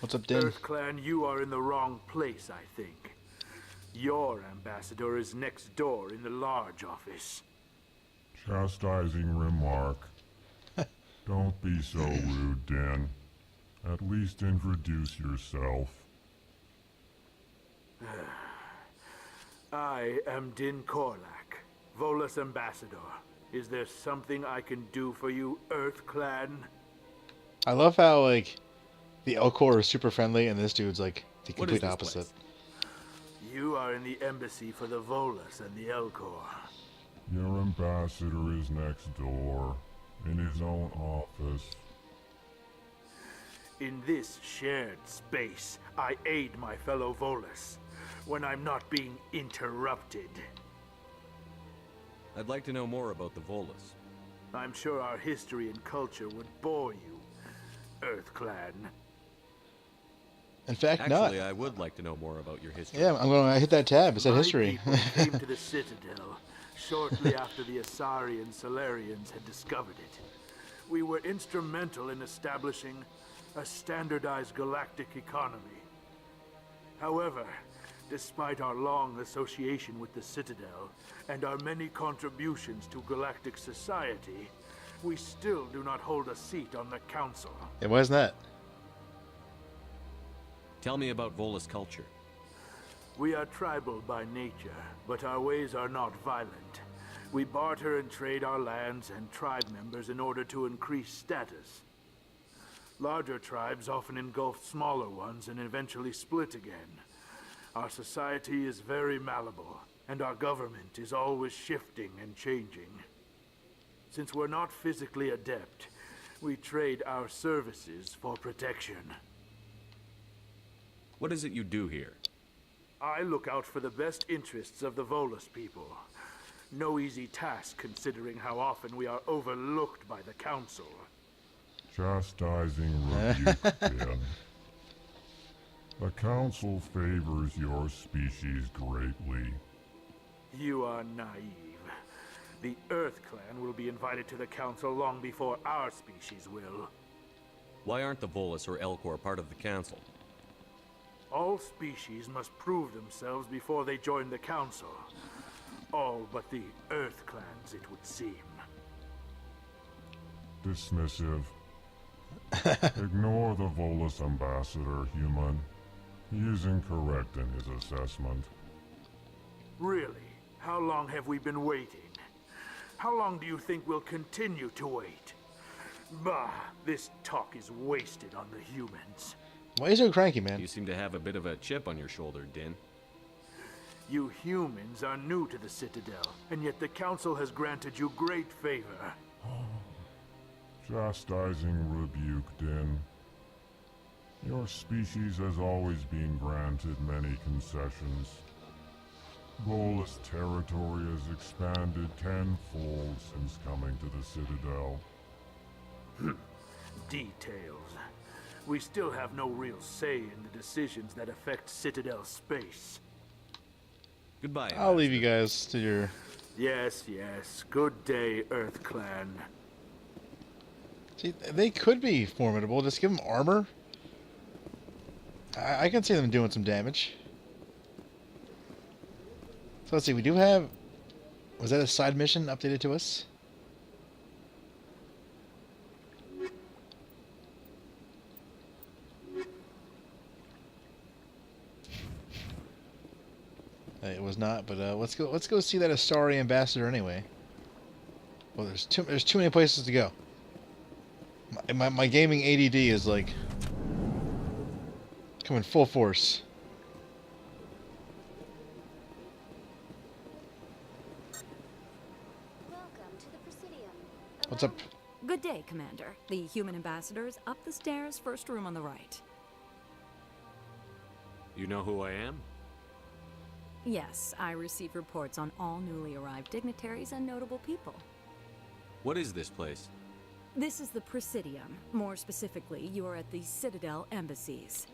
What's up, Din? Earth Clan, you are in the wrong place, I think. Your ambassador is next door in the large office. Chastising remark. Don't be so rude, Dan. At least introduce yourself. I am Din Korlak, Volus ambassador. Is there something I can do for you, Earth Clan? I love how, like, the Elcor is super friendly, and this dude's, like, the What is complete this opposite. place? You are in the embassy for the Volus and the Elcor. Your ambassador is next door, in his own office. In this shared space, I aid my fellow Volus when I'm not being interrupted. I'd like to know more about the Volus. I'm sure our history and culture would bore you, Earth Clan. In fact, Actually, not. I would like to know more about your history. Yeah, I'm going to hit that tab. It said My history. people came to the Citadel shortly after the Asari and Solarians had discovered it. We were instrumental in establishing a standardized galactic economy. However, despite our long association with the Citadel and our many contributions to galactic society, we still do not hold a seat on the Council. Yeah, why isn't that? Tell me about Volus culture. We are tribal by nature, but our ways are not violent. We barter and trade our lands and tribe members in order to increase status. Larger tribes often engulf smaller ones and eventually split again. Our society is very malleable, and our government is always shifting and changing. Since we're not physically adept, we trade our services for protection. What is it you do here? I look out for the best interests of the Volus people. No easy task considering how often we are overlooked by the Council. Chastising rebuke, Dan. The Council favors your species greatly. You are naive. The Earth Clan will be invited to the Council long before our species will. Why aren't the Volus or Elcor part of the Council? All species must prove themselves before they join the Council. All but the Earth Clans, it would seem. Dismissive. Ignore the Volus ambassador, human. He is incorrect in his assessment. Really? How long have we been waiting? How long do you think we'll continue to wait? Bah, this talk is wasted on the humans. Why are you so cranky, man? You seem to have a bit of a chip on your shoulder, Din. You humans are new to the Citadel, and yet the Council has granted you great favor. Chastising rebuke, Din. Your species has always been granted many concessions. Volus territory has expanded tenfold since coming to the Citadel. Details. We still have no real say in the decisions that affect Citadel space. Goodbye. I'll leave Ambassador. you guys to your... Yes, yes. Good day, Earth Clan. See, they could be formidable. Just give them armor. I can see them doing some damage. So let's see, we do have... Was that a side mission updated to us? It was not, but let's go see that Astari ambassador anyway. Well, there's too many places to go. My gaming ADD is like coming full force. Welcome to the Presidium. What's up? Good day, Commander. The human ambassador is up the stairs, first room on the right. You know who I am? Yes, I receive reports on all newly arrived dignitaries and notable people. What is this place? This is the Presidium. More specifically, you are at the Citadel embassies.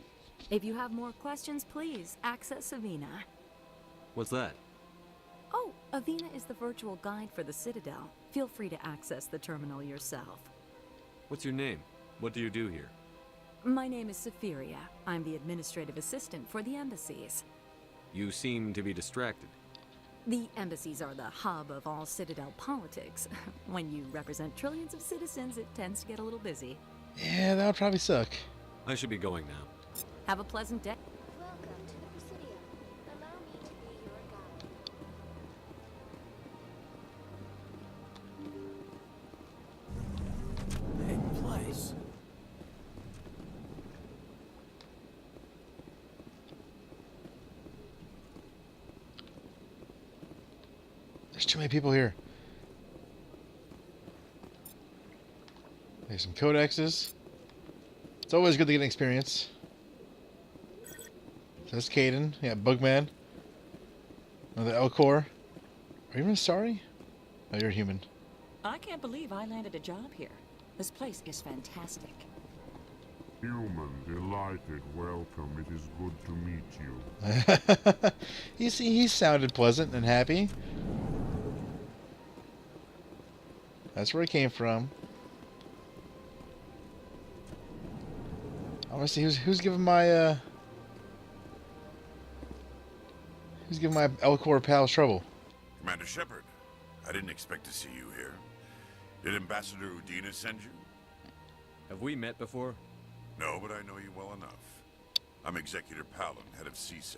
If you have more questions, please access Avina. What's that? Oh, Avina is the virtual guide for the Citadel. Feel free to access the terminal yourself. What's your name? What do you do here? My name is Safiria. I'm the administrative assistant for the embassies. You seem to be distracted. The embassies are the hub of all Citadel politics. When you represent trillions of citizens, it tends to get a little busy. Yeah, that would probably suck. I should be going now. Have a pleasant day. Welcome to the Presidium. Allow me to be your guide. Big place. There's too many people here. There's some codexes. It's always good to get an experience. So that's Caden. Yeah, Bugman. Another Elcor. Are you even sorry? Oh, you're human. I can't believe I landed a job here. This place is fantastic. Human, delighted, welcome. It is good to meet you. he sounded pleasant and happy. That's where he came from. I want to see who's giving my Elcor pals trouble. Commander Shepard, I didn't expect to see you here. Did Ambassador Udina send you? Have we met before? No, but I know you well enough. I'm Executor Palin, head of CSEC.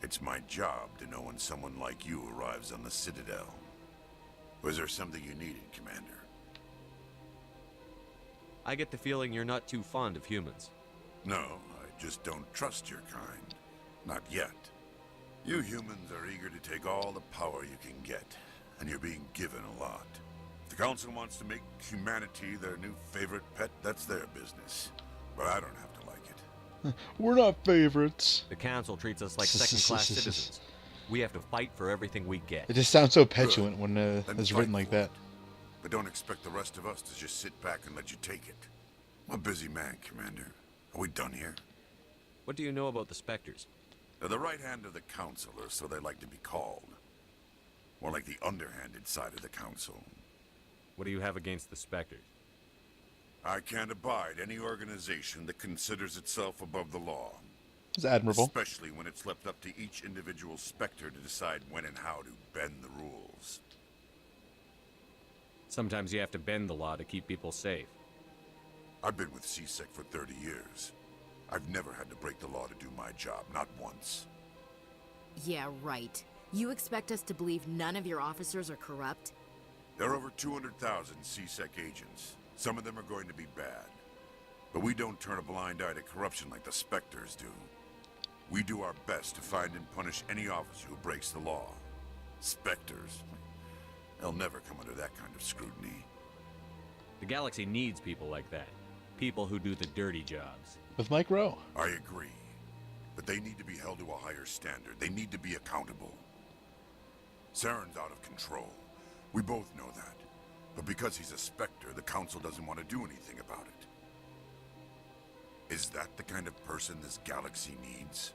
It's my job to know when someone like you arrives on the Citadel. Was there something you needed, Commander? I get the feeling you're not too fond of humans. No, I just don't trust your kind. Not yet. You humans are eager to take all the power you can get, and you're being given a lot. If the Council wants to make humanity their new favorite pet, that's their business. But I don't have to like it. We're not favorites. The Council treats us like second-class citizens. We have to fight for everything we get. It just sounds so petulant when Then it's fight written like for that. it. But don't expect the rest of us to just sit back and let you take it. I'm a busy man, Commander. Are we done here? What do you know about the Spectres? They're the right hand of the Council, or so they like to be called. More like the underhanded side of the Council. What do you have against the Spectres? I can't abide any organization that considers itself above the law. It's admirable. Especially when it's left up to each individual Spectre to decide when and how to bend the rules. Sometimes you have to bend the law to keep people safe. I've been with CSEC for 30 years. I've never had to break the law to do my job, not once. Yeah, right. You expect us to believe none of your officers are corrupt? There are over 200,000 CSEC agents. Some of them are going to be bad. But we don't turn a blind eye to corruption like the Spectres do. We do our best to find and punish any officer who breaks the law. Spectres, they'll never come under that kind of scrutiny. The galaxy needs people like that. People who do the dirty jobs. With Mike Rowe. I agree. But they need to be held to a higher standard. They need to be accountable. Saren's out of control. We both know that. But because he's a Spectre, the Council doesn't want to do anything about it. Is that the kind of person this galaxy needs?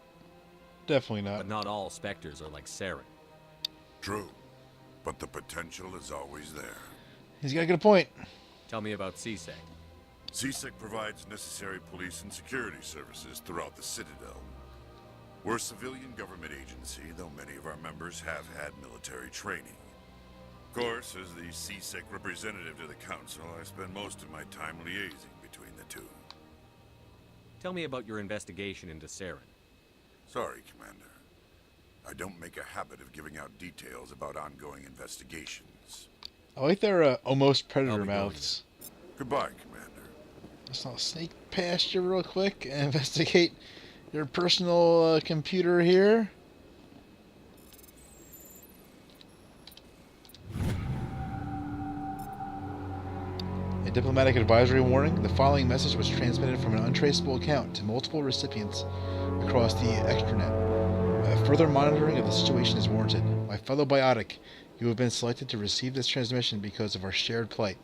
Definitely not. But not all Spectres are like Saren. True. But the potential is always there. He's got a good point. Tell me about CSEC. CSEC provides necessary police and security services throughout the Citadel. We're a civilian government agency, though many of our members have had military training. Of course, as the CSEC representative to the Council, I spend most of my time liaising between the two. Tell me about your investigation into Saren. Sorry, Commander. I don't make a habit of giving out details about ongoing investigations. I like their almost I'll predator be going mouths. Goodbye, Commander. Let's not sneak past you real quick and investigate your personal computer here. A diplomatic advisory warning. The following message was transmitted from an untraceable account to multiple recipients across the extranet. Further monitoring of the situation is warranted. My fellow biotic, you have been selected to receive this transmission because of our shared plight.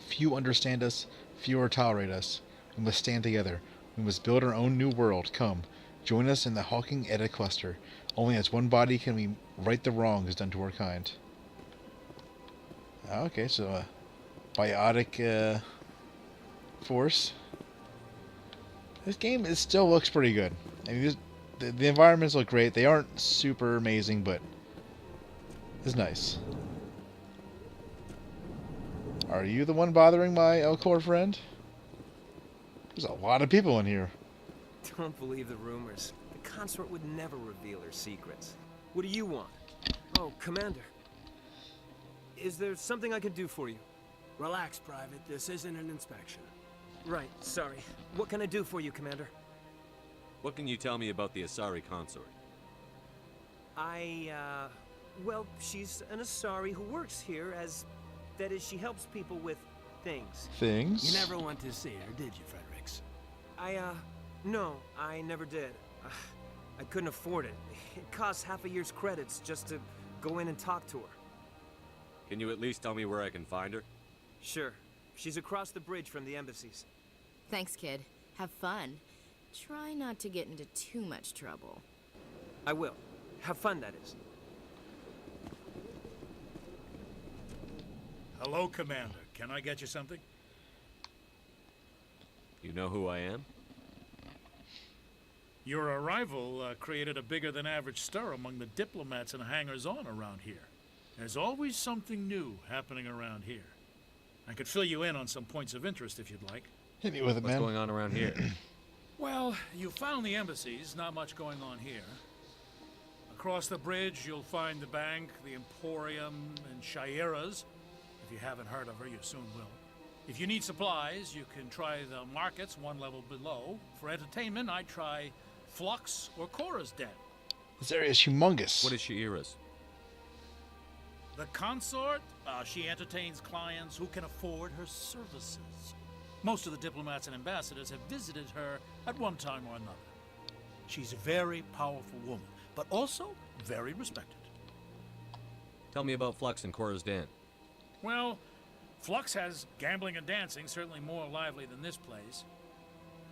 Few understand us, fewer tolerate us. We must stand together. We must build our own new world. Come, join us in the Hawking Edda cluster. Only as one body can we right the wrongs done to our kind. Okay, so biotic force. This game still looks pretty good. I mean, the environments look great. They aren't super amazing, but it's nice. Are you the one bothering my Elcor friend? There's a lot of people in here. Don't believe the rumors. The consort would never reveal her secrets. What do you want? Oh, Commander. Is there something I can do for you? Relax, Private. This isn't an inspection. Right, sorry. What can I do for you, Commander? What can you tell me about the Asari consort? Well, she's an Asari who works here as... That is, she helps people with things. Things? You never went to see her, did you, Fredericks? No, I never did. I couldn't afford it. It costs half a year's credits just to go in and talk to her. Can you at least tell me where I can find her? Sure. She's across the bridge from the embassies. Thanks, kid. Have fun. Try not to get into too much trouble. I will. Have fun, that is. Hello, Commander. Can I get you something? You know who I am? Your arrival created a bigger-than-average stir among the diplomats and hangers-on around here. There's always something new happening around here. I could fill you in on some points of interest if you'd like. Hit me with it, man. What's going on around here? Well, you found the embassies, not much going on here. Across the bridge, you'll find the bank, the Emporium, and Shaira's. If you haven't heard of her, you soon will. If you need supplies, you can try the markets one level below. For entertainment, I'd try Flux or Cora's Den. This area is humongous. What is Shaira's? The consort, she entertains clients who can afford her services. Most of the diplomats and ambassadors have visited her at one time or another. She's a very powerful woman, but also very respected. Tell me about Flux and Cora's Den. Well, Flux has gambling and dancing, certainly more lively than this place.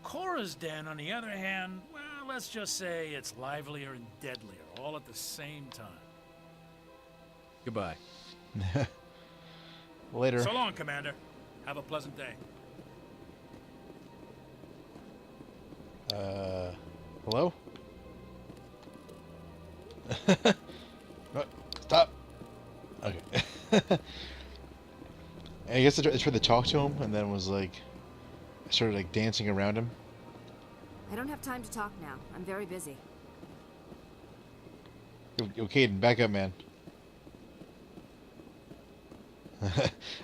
Cora's Den, on the other hand, well, let's just say it's livelier and deadlier, all at the same time. Goodbye. Later. So long, Commander. Have a pleasant day. Hello? What? Stop. Okay. I guess I tried to talk to him, and then was like, I started like dancing around him. I don't have time to talk now. I'm very busy. Yo, Caden, back up, man.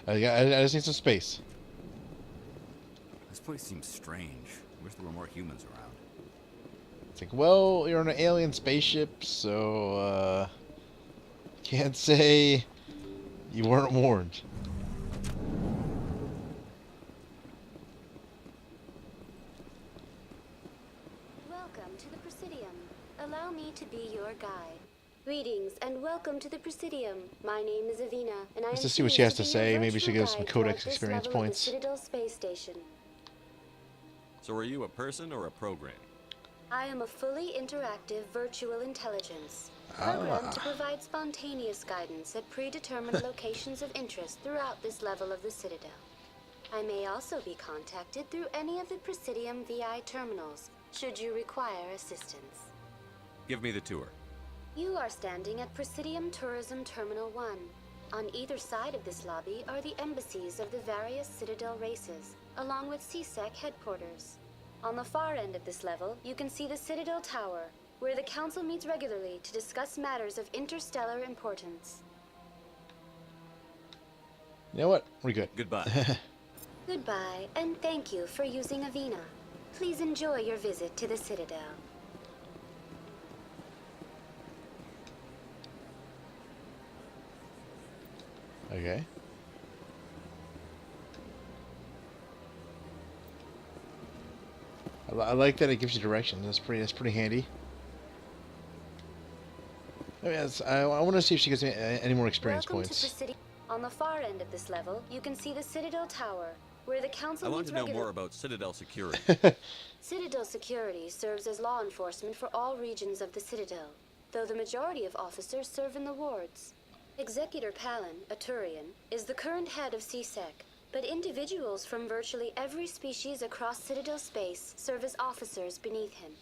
I just need some space. This place seems strange. Wish there were more humans around. It's like, well, you're on an alien spaceship, so, can't say you weren't warned. Welcome to the Presidium. Allow me to be your guide. Greetings and welcome to the Presidium. My name is Avina, and I am Let's just see what she has to pleased say. be your Maybe she'll give us some virtual guide Codex throughout this experience level of the points. Citadel space station. So are you a person or a program? I am a fully interactive virtual intelligence, programmed to provide spontaneous guidance at predetermined locations of interest throughout this level of the Citadel. I may also be contacted through any of the Presidium VI terminals, should you require assistance. Give me the tour. You are standing at Presidium Tourism Terminal 1. On either side of this lobby are the embassies of the various Citadel races, along with CSEC headquarters. On the far end of this level, you can see the Citadel Tower, where the Council meets regularly to discuss matters of interstellar importance. You know what? We're good. Goodbye. Goodbye, and thank you for using Avina. Please enjoy your visit to the Citadel. Okay. I like that it gives you directions. That's pretty handy. I mean, I want to see if she gets me any more experience Welcome points. to Presidium. On the far end of this level, you can see the Citadel Tower, where the Council I want meets to know regularly. more about Citadel security. Citadel security serves as law enforcement for all regions of the Citadel, though the majority of officers serve in the wards. Executor Palin, a Turian, is the current head of CSEC. but individuals from virtually every species across Citadel space serve as officers beneath him.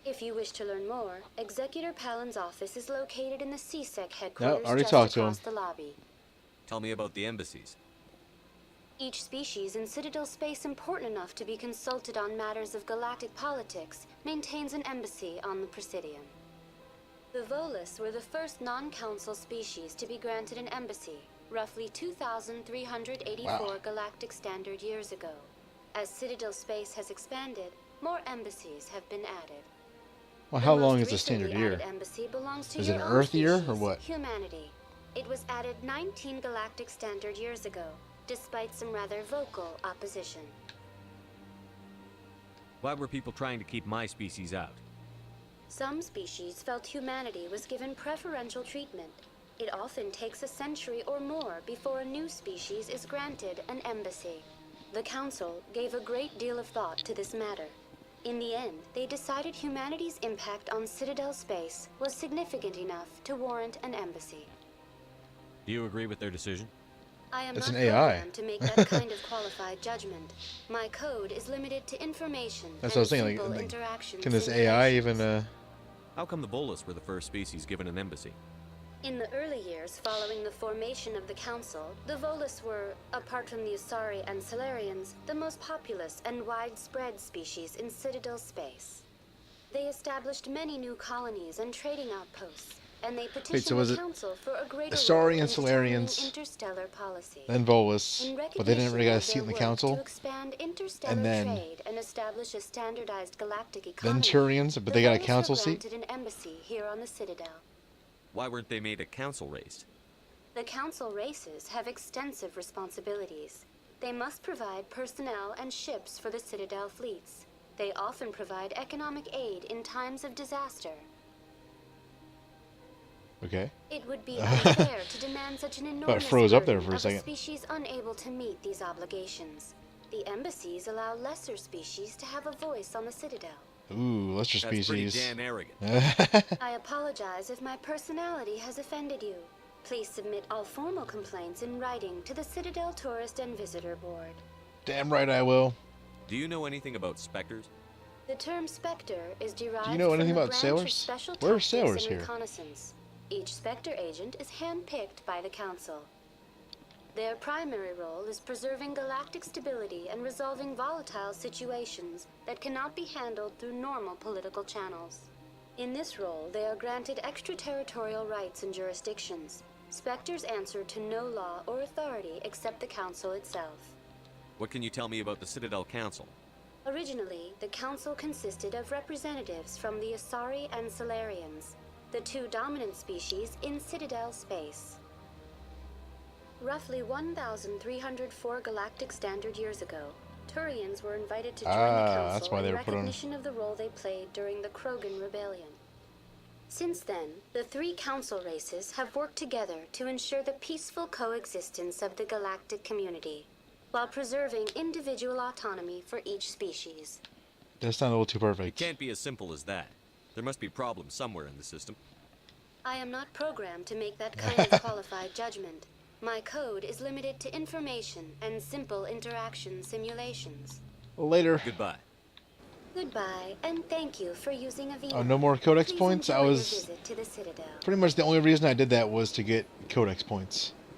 If you wish to learn more, Executor Palin's office is located in the CSEC headquarters already just talked to him. across the lobby. Tell me about the embassies. Each species in Citadel space important enough to be consulted on matters of galactic politics maintains an embassy on the Presidium. The Volus were the first non-council species to be granted an embassy, roughly 2,384 galactic standard years ago. As Citadel space has expanded, more embassies have been added. Well, how The long most is a standard recently year? added embassy belongs to Is it your an own Earth year or species, what? Humanity. It was added 19 galactic standard years ago, despite some rather vocal opposition. Why were people trying to keep my species out? Some species felt humanity was given preferential treatment. It often takes a century or more before a new species is granted an embassy. The Council gave a great deal of thought to this matter. In the end, they decided humanity's impact on Citadel space was significant enough to warrant an embassy. Do you agree with their decision? I am It's not an AI. programmed to make that kind of qualified judgment. My code is limited to information That's and what I was thinking. simple Like, interaction can this AI simulations. even? How come the Volus were the first species given an embassy? In the early years following the formation of the Council, the Volus were, apart from the Asari and Solarians, the most populous and widespread species in Citadel space. They established many new colonies and trading outposts, and they petitioned so was the it Council for a greater Asari role and in determining Solarians, interstellar policy. then Volus, In but they didn't really got a recognition of seat in the their work council. to expand interstellar And then- trade and establish a standardized galactic economy. Then Turians, but they got a the Volus council were seat. granted an embassy here on the Citadel. Why weren't they made a council race? The Council races have extensive responsibilities. They must provide personnel and ships for the Citadel fleets. They often provide economic aid in times of disaster. Okay. It would be unfair to demand such an enormous froze up there burden for a of second. species unable to meet these obligations. The embassies allow lesser species to have a voice on the Citadel. Ooh, lesser That's pretty species. damn arrogant. I apologize if my personality has offended you. Please submit all formal complaints in writing to the Citadel Tourist and Visitor Board. Damn right I will. Do you know anything about specters? The term Spectre is derived Do you know from anything the about branch sailors? of special Where are tactics sailors and here? reconnaissance. Each Spectre agent is handpicked by the Council. Their primary role is preserving galactic stability and resolving volatile situations that cannot be handled through normal political channels. In this role, they are granted extraterritorial rights and jurisdictions. Spectres answer to no law or authority except the Council itself. What can you tell me about the Citadel Council? Originally, the Council consisted of representatives from the Asari and Solarians, the two dominant species in Citadel space. Roughly 1,304 galactic standard years ago, Turians were invited to join the Council that's why they in were put on. recognition of the role they played during the Krogan Rebellion. Since then, the three Council races have worked together to ensure the peaceful coexistence of the galactic community, while preserving individual autonomy for each species. That's not a little too It perfect. can't be as simple as that. There must be problems somewhere in the system. I am not programmed to make that kind of qualified judgment. My code is limited to information and simple interaction simulations. Later. Goodbye. Goodbye, and thank you for using Avina. Oh, no more codex Please points? I enjoy your was visit to the Citadel. pretty much the only reason I did that was to get codex points.